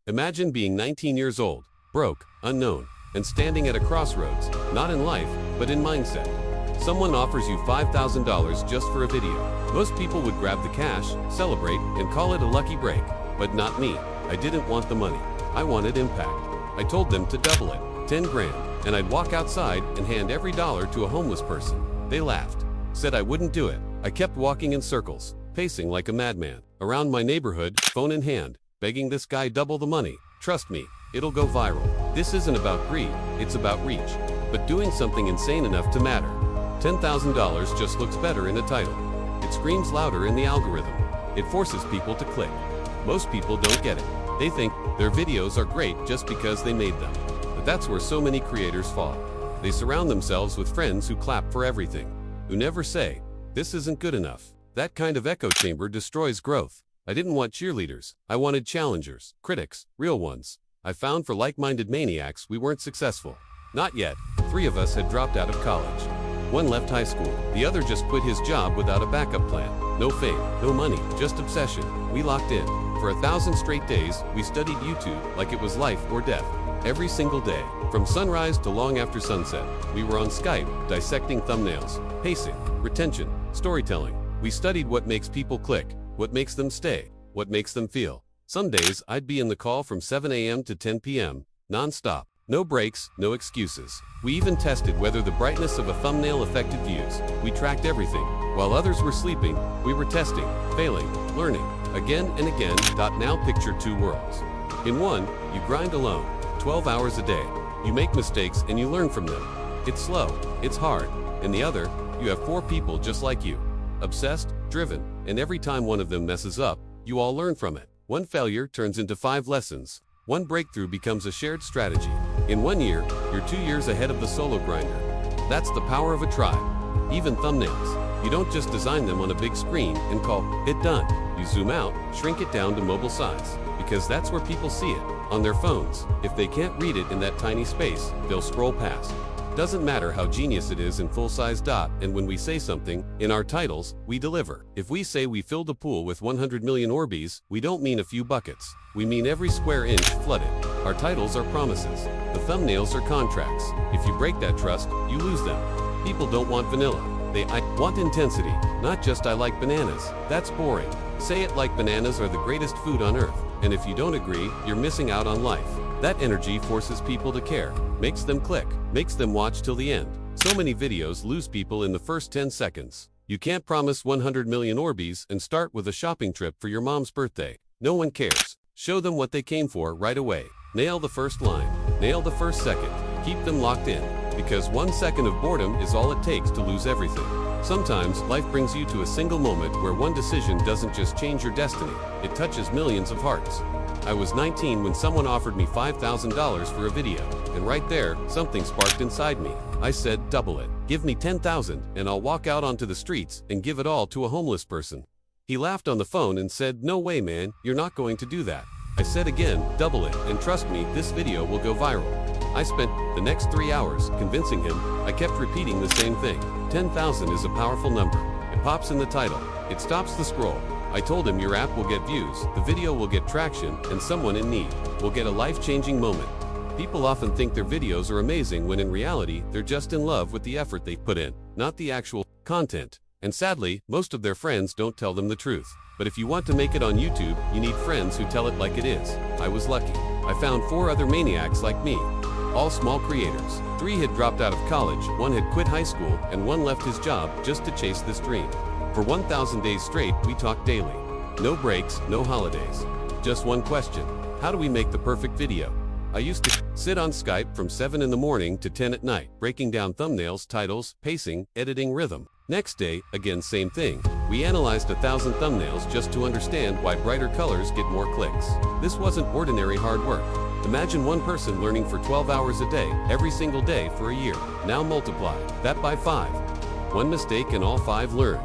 Imagine being 19 years old, broke, unknown, and standing at a crossroads, not in life, but in mindset. Someone offers you $5,000 just for a video. Most people would grab the cash, celebrate, and call it a lucky break. But not me. I didn't want the money. I wanted impact. I told them to double it, 10 grand, and I'd walk outside and hand every dollar to a homeless person. They laughed, said I wouldn't do it. I kept walking in circles, pacing like a madman, around my neighborhood, phone in hand, begging this guy double the money. Trust me, it'll go viral. This isn't about greed, it's about reach. But doing something insane enough to matter. $10,000 just looks better in a title. It screams louder in the algorithm. It forces people to click. Most people don't get it. They think their videos are great just because they made them. But that's where so many creators fall. They surround themselves with friends who clap for everything, who never say, "This isn't good enough." That kind of echo chamber destroys growth. I didn't want cheerleaders. I wanted challengers, critics, real ones. I found for like-minded maniacs we weren't successful. Not yet. 3 of us had dropped out of college. 1 left high school. The other just quit his job without a backup plan. No fame, no money, just obsession. We locked in. For 1,000 straight days, we studied YouTube like it was life or death. Every single day, from sunrise to long after sunset, we were on Skype, dissecting thumbnails, pacing, retention, storytelling. We studied what makes people click, what makes them stay, what makes them feel. Some days, I'd be in the call from 7 a.m. to 10 p.m., non-stop. No breaks, no excuses. We even tested whether the brightness of a thumbnail affected views. We tracked everything. While others were sleeping, we were testing, failing, learning, again and again. Now picture 2 worlds. In one, you grind alone, 12 hours a day. You make mistakes and you learn from them. It's slow, it's hard. In the other, you have 4 people just like you. Obsessed, driven, and every time one of them messes up, you all learn from it. One failure turns into 5 lessons. One breakthrough becomes a shared strategy. In 1 year, you're 2 years ahead of the solo grinder. That's the power of a tribe. Even thumbnails. You don't just design them on a big screen and call it done. You zoom out, shrink it down to mobile size, because that's where people see it, on their phones. If they can't read it in that tiny space, they'll scroll past. Doesn't matter how genius it is in full-size dot, and when we say something, in our titles, we deliver. If we say we filled a pool with 100 million Orbeez, we don't mean a few buckets. We mean every square inch flooded. Our titles are promises. The thumbnails are contracts. If you break that trust, you lose them. People don't want vanilla. They want intensity, not just "I like bananas." That's boring. Say it like bananas are the greatest food on earth. And if you don't agree, you're missing out on life. That energy forces people to care, makes them click, makes them watch till the end. So many videos lose people in the first 10 seconds. You can't promise 100 million Orbeez and start with a shopping trip for your mom's birthday. No one cares. Show them what they came for right away. Nail the first line. Nail the first second. Keep them locked in. Because 1 second of boredom is all it takes to lose everything. Sometimes, life brings you to a single moment where one decision doesn't just change your destiny, it touches millions of hearts. I was 19 when someone offered me $5,000 for a video, and right there, something sparked inside me. I said, double it. Give me 10,000, and I'll walk out onto the streets and give it all to a homeless person. He laughed on the phone and said, "No way, man, you're not going to do that." I said again, double it, and trust me, this video will go viral. I spent the next 3 hours convincing him. I kept repeating the same thing. 10,000 is a powerful number. It pops in the title. It stops the scroll. I told him your app will get views, the video will get traction, and someone in need will get a life-changing moment. People often think their videos are amazing when in reality, they're just in love with the effort they put in, not the actual content. And sadly, most of their friends don't tell them the truth. But if you want to make it on YouTube, you need friends who tell it like it is. I was lucky. I found 4 other maniacs like me. All small creators. 3 had dropped out of college, 1 had quit high school, and 1 left his job just to chase this dream. For 1,000 days straight, we talked daily. No breaks, no holidays. Just one question. How do we make the perfect video? I used to sit on Skype from 7 in the morning to 10 at night, breaking down thumbnails, titles, pacing, editing, rhythm. Next day, again same thing. We analyzed 1,000 thumbnails just to understand why brighter colors get more clicks. This wasn't ordinary hard work. Imagine one person learning for 12 hours a day, every single day for a year. Now multiply that by 5. One mistake and all 5 learn.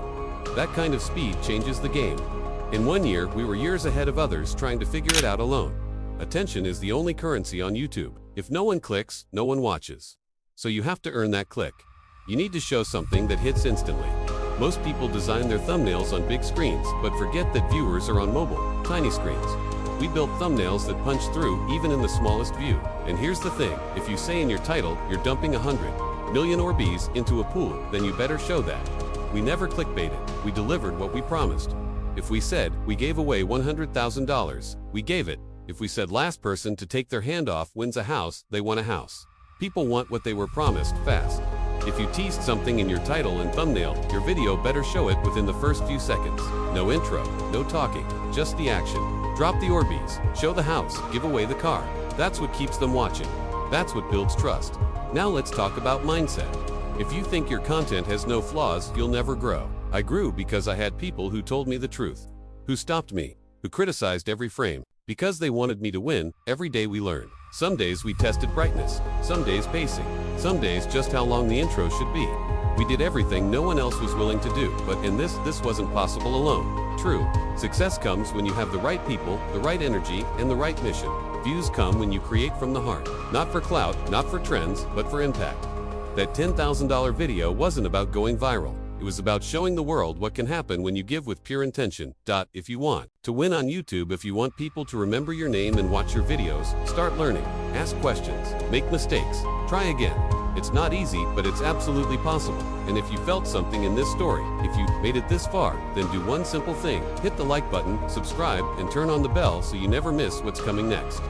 That kind of speed changes the game. In 1 year, we were years ahead of others trying to figure it out alone. Attention is the only currency on YouTube. If no one clicks, no one watches. So you have to earn that click. You need to show something that hits instantly. Most people design their thumbnails on big screens, but forget that viewers are on mobile, tiny screens. We built thumbnails that punch through even in the smallest view. And here's the thing, if you say in your title you're dumping 100 million Orbeez into a pool, then you better show that. We never clickbaited, we delivered what we promised. If we said we gave away $100,000, we gave it. If we said last person to take their hand off wins a house, they won a house. People want what they were promised fast. If you teased something in your title and thumbnail, your video better show it within the first few seconds. No intro, no talking, just the action. Drop the Orbeez, show the house, give away the car. That's what keeps them watching. That's what builds trust. Now let's talk about mindset. If you think your content has no flaws, you'll never grow. I grew because I had people who told me the truth, who stopped me, who criticized every frame. Because they wanted me to win, every day we learned. Some days we tested brightness, some days pacing, some days just how long the intro should be. We did everything no one else was willing to do, but in this wasn't possible alone. True, success comes when you have the right people, the right energy, and the right mission. Views come when you create from the heart. Not for clout, not for trends, but for impact. That $10,000 video wasn't about going viral. It was about showing the world what can happen when you give with pure intention. If you want to win on YouTube, if you want people to remember your name and watch your videos, start learning, ask questions, make mistakes, try again. It's not easy, but it's absolutely possible. And if you felt something in this story, if you made it this far, then do one simple thing. Hit the like button, subscribe, and turn on the bell so you never miss what's coming next.